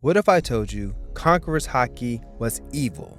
What if I told you Conqueror's Haki was evil?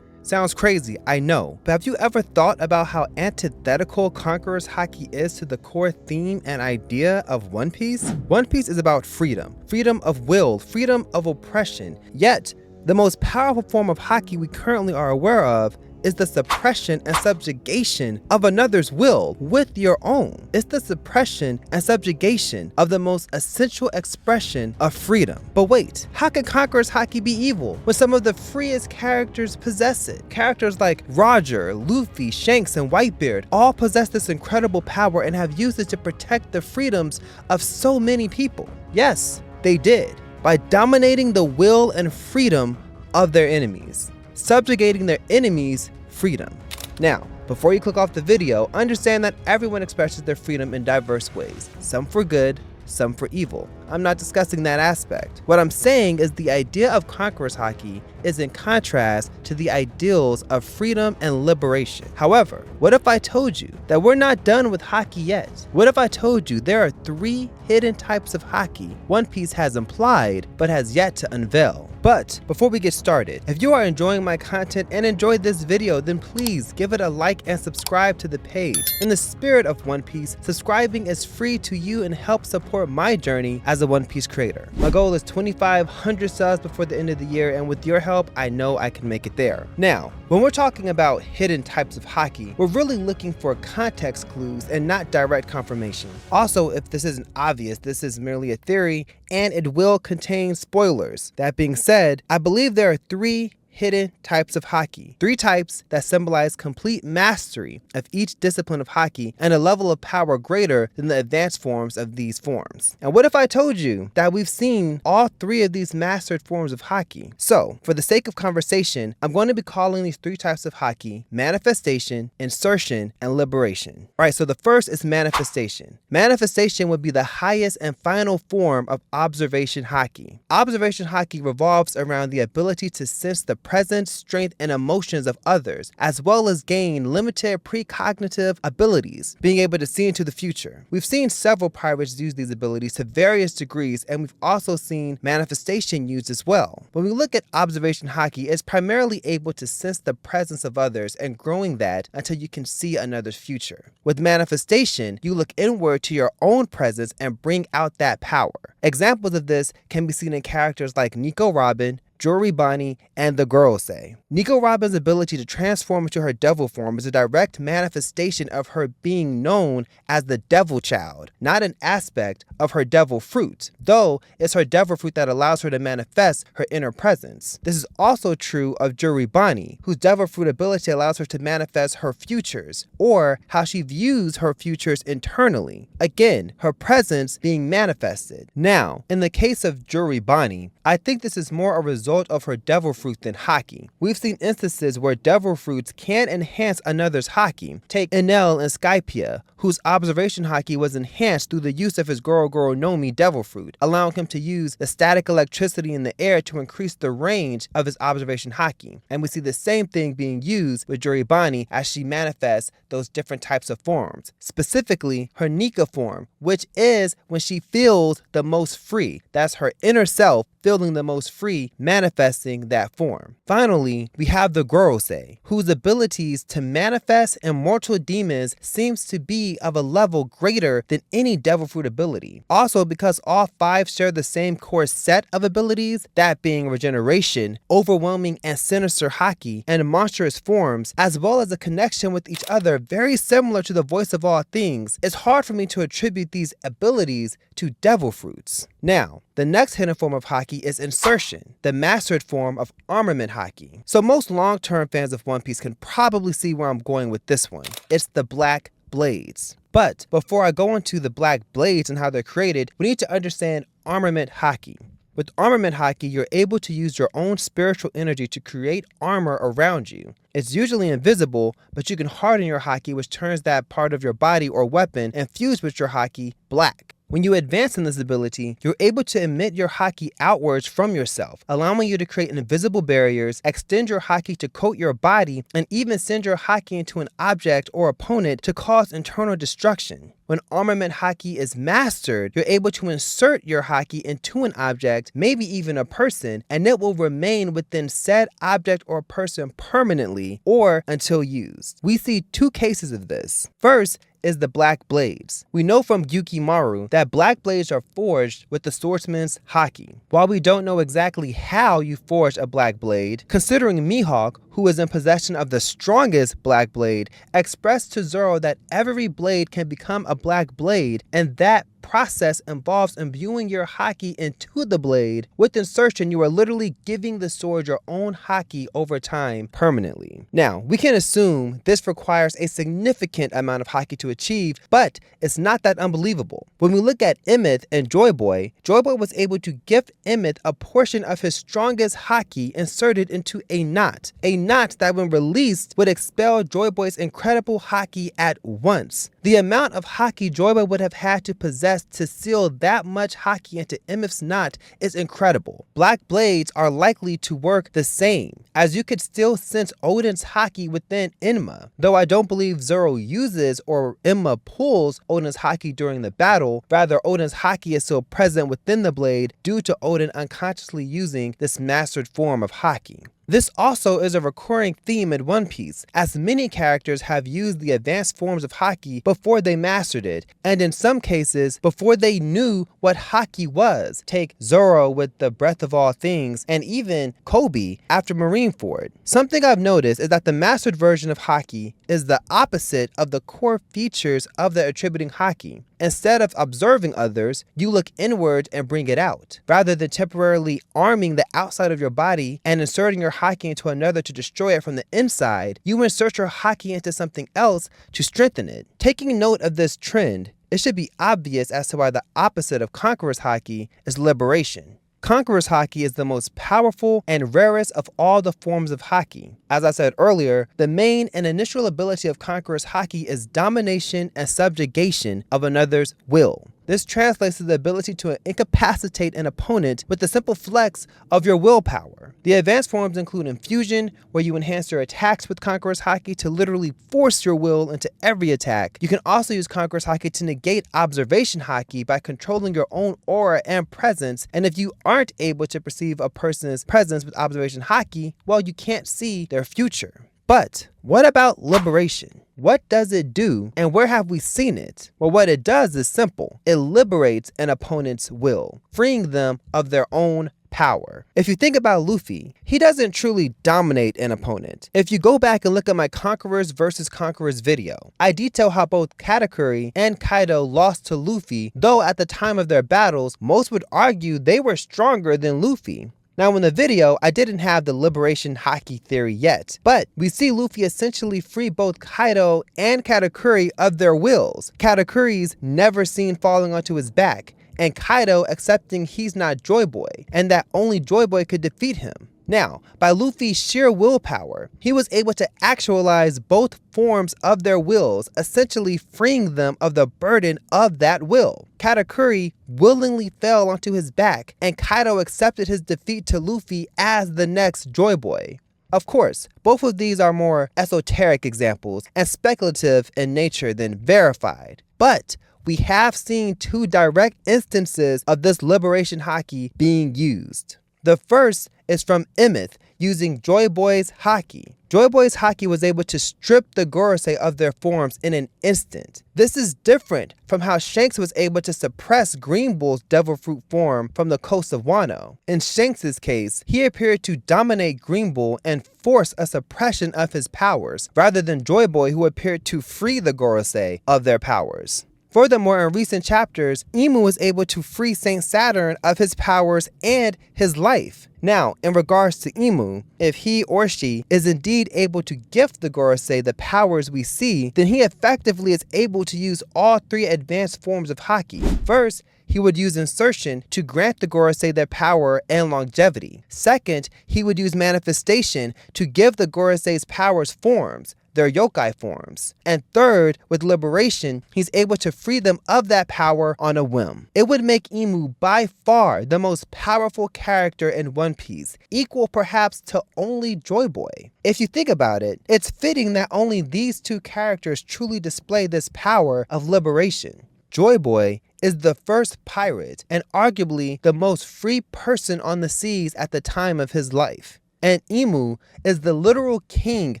Sounds crazy, I know, but have you ever thought about how antithetical Conqueror's Haki is to the core theme and idea of One Piece? One Piece is about freedom, freedom of will, freedom of oppression, yet the most powerful form of Haki we currently are aware of is the suppression and subjugation of another's will with your own. It's the suppression and subjugation of the most essential expression of freedom. But wait, how can Conqueror's Haki be evil when some of the freest characters possess it? Characters like Roger, Luffy, Shanks, and Whitebeard all possess this incredible power and have used it to protect the freedoms of so many people. Yes, they did, by dominating the will and freedom of their enemies, subjugating their enemies' freedom. Now, before you click off the video, understand that everyone expresses their freedom in diverse ways, some for good, some for evil. I'm not discussing that aspect. What I'm saying is the idea of Conqueror's Haki is in contrast to the ideals of freedom and liberation. However, what if I told you that we're not done with Haki yet? What if I told you there are 3 hidden types of Haki One Piece has implied but has yet to unveil? But before we get started, if you are enjoying my content and enjoyed this video, then please give it a like and subscribe to the page. In the spirit of One Piece, subscribing is free to you and helps support my journey as a One Piece creator. My goal is 2,500 subs before the end of the year, and with your help, I know I can make it there. Now, when we're talking about hidden types of Haki, we're really looking for context clues and not direct confirmation. Also, if this isn't obvious, this is merely a theory and it will contain spoilers. That being said, I believe there are 3 hidden types of Haki. 3 types that symbolize complete mastery of each discipline of Haki and a level of power greater than the advanced forms of these forms. And what if I told you that we've seen all 3 of these mastered forms of Haki? So, for the sake of conversation, I'm going to be calling these 3 types of Haki manifestation, insertion, and liberation. Alright, so the first is manifestation. Manifestation would be the highest and final form of observation Haki. Observation Haki revolves around the ability to sense the presence, strength, and emotions of others, as well as gain limited precognitive abilities, being able to see into the future. We've seen several pirates use these abilities to various degrees, and we've also seen manifestation used as well. When we look at observation Haki, it's primarily able to sense the presence of others and growing that until you can see another's future. With manifestation, you look inward to your own presence and bring out that power. Examples of this can be seen in characters like Nico Robin, Jory Bonnie, and the Gorosei. Nico Robin's ability to transform into her devil form is a direct manifestation of her being known as the devil child, not an aspect of her devil fruit, though it's her devil fruit that allows her to manifest her inner presence. This is also true of Jory Bonnie, whose devil fruit ability allows her to manifest her futures, or how she views her futures internally. Again, her presence being manifested. Now, in the case of Jory Bonnie, I think this is more a result of her devil fruit than Haki. We've seen instances where devil fruits can enhance another's Haki. Take Enel and Skypia, whose observation Haki was enhanced through the use of his Goro Goro no Mi devil fruit, allowing him to use the static electricity in the air to increase the range of his observation Haki. And we see the same thing being used with Jory Bonnie as she manifests those different types of forms, specifically her Nika form, which is when she feels the most free. That's her inner self feeling the most free, manifesting that form. Finally, we have the Gorosei, whose abilities to manifest immortal demons seems to be of a level greater than any devil fruit ability. Also, because all 5 share the same core set of abilities, that being regeneration, overwhelming and sinister Haki, and monstrous forms, as well as a connection with each other very similar to the voice of all things, it's hard for me to attribute these abilities to devil fruits. Now, the next hidden form of Haki is Insertion, the mastered form of armament Haki. So most long-term fans of One Piece can probably see where I'm going with this one. It's the Black Blades. But before I go into the Black Blades and how they're created, we need to understand armament Haki. With armament Haki, you're able to use your own spiritual energy to create armor around you. It's usually invisible, but you can harden your Haki, which turns that part of your body or weapon infused with your Haki black. When you advance in this ability, you're able to emit your haki outwards from yourself, allowing you to create invisible barriers, extend your haki to coat your body, and even send your haki into an object or opponent to cause internal destruction. When armament haki is mastered, you're able to insert your haki into an object, maybe even a person, and it will remain within said object or person permanently or until used. We see two cases of this. First is the black blades. We know from Yukimaru that black blades are forged with the swordsman's haki. While we don't know exactly how you forge a black blade, considering Mihawk, who is in possession of the strongest black blade, expressed to Zoro that every blade can become a black blade, and that process involves imbuing your haki into the blade. With insertion, you are literally giving the sword your own haki over time permanently. Now, we can assume this requires a significant amount of haki to achieve, but it's not that unbelievable. When we look at Emmet and Joy Boy was able to gift Emmet a portion of his strongest haki inserted into a knot that when released would expel Joy Boy's incredible haki at once. The amount of haki Joy Boy would have had to possess to seal that much haki into Emmet's knot is incredible. Black blades are likely to work the same, as you could still sense Oden's haki within Enma. Though I don't believe Zoro uses or Enma pulls Oden's haki during the battle, rather Oden's haki is still present within the blade due to Oden unconsciously using this mastered form of haki. This also is a recurring theme in One Piece, as many characters have used the advanced forms of haki before they mastered it, and in some cases, before they knew what haki was. Take Zoro with the Breath of All Things, and even Kobe after Marineford. Something I've noticed is that the mastered version of haki is the opposite of the core features of the attributing haki. Instead of observing others, you look inward and bring it out. Rather than temporarily arming the outside of your body and inserting your haki into another to destroy it from the inside, you insert your haki into something else to strengthen it. Taking note of this trend, it should be obvious as to why the opposite of Conqueror's haki is liberation. Conqueror's haki is the most powerful and rarest of all the forms of haki. As I said earlier, the main and initial ability of Conqueror's haki is domination and subjugation of another's will. This translates to the ability to incapacitate an opponent with the simple flex of your willpower. The advanced forms include Infusion, where you enhance your attacks with Conqueror's haki to literally force your will into every attack. You can also use Conqueror's haki to negate observation haki by controlling your own aura and presence, and if you aren't able to perceive a person's presence with observation haki, well, you can't see their future. But what about liberation? What does it do, and where have we seen it? Well, what it does is simple. It liberates an opponent's will, freeing them of their own power. If you think about Luffy, he doesn't truly dominate an opponent. If you go back and look at my Conquerors versus Conquerors video, I detail how both Katakuri and Kaido lost to Luffy, though at the time of their battles, most would argue they were stronger than Luffy. Now in the video, I didn't have the liberation haki theory yet, but we see Luffy essentially free both Kaido and Katakuri of their wills. Katakuri's never seen falling onto his back, and Kaido accepting he's not Joy Boy, and that only Joy Boy could defeat him. Now, by Luffy's sheer willpower, he was able to actualize both forms of their wills, essentially freeing them of the burden of that will. Katakuri willingly fell onto his back, and Kaido accepted his defeat to Luffy as the next Joy Boy. Of course, both of these are more esoteric examples and speculative in nature than verified, but we have seen two direct instances of this liberation haki being used. The first is from Emmet using Joy Boy's haki. Joy Boy's haki was able to strip the Gorosei of their forms in an instant. This is different from how Shanks was able to suppress Green Bull's Devil Fruit form from the coast of Wano. In Shanks' case, he appeared to dominate Green Bull and force a suppression of his powers, rather than Joy Boy, who appeared to free the Gorosei of their powers. Furthermore, in recent chapters, Imu was able to free Saint Saturn of his powers and his life. Now, in regards to Imu, if he or she is indeed able to gift the Gorosei the powers we see, then he effectively is able to use all three advanced forms of haki. First, he would use Insertion to grant the Gorosei their power and longevity. Second, he would use Manifestation to give the Gorosei's powers forms, their yokai forms. And third, with Liberation, he's able to free them of that power on a whim. It would make Imu by far the most powerful character in One Piece, equal perhaps to only Joy Boy. If you think about it, it's fitting that only these two characters truly display this power of liberation. Joy Boy is the first pirate and arguably the most free person on the seas at the time of his life. And Imu is the literal king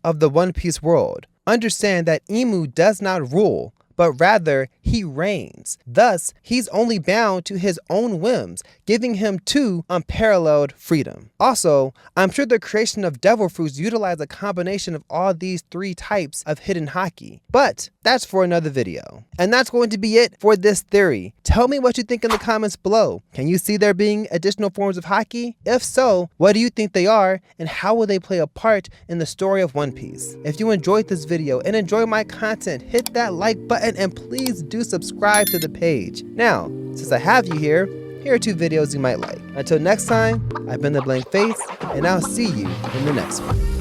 of the One Piece world. Understand that Imu does not rule, but rather he reigns. Thus, he's only bound to his own whims, giving him too unparalleled freedom. Also, I'm sure the creation of devil fruits utilize a combination of all these three types of hidden haki, but that's for another video. And that's going to be it for this theory. Tell me what you think in the comments below. Can you see there being additional forms of haki? If so, what do you think they are, and how will they play a part in the story of One Piece? If you enjoyed this video and enjoy my content, hit that like button and please do subscribe to the page. Now, since I have you here are 2 videos you might like. Until next time, I've been the Blank Face, and I'll see you in the next one.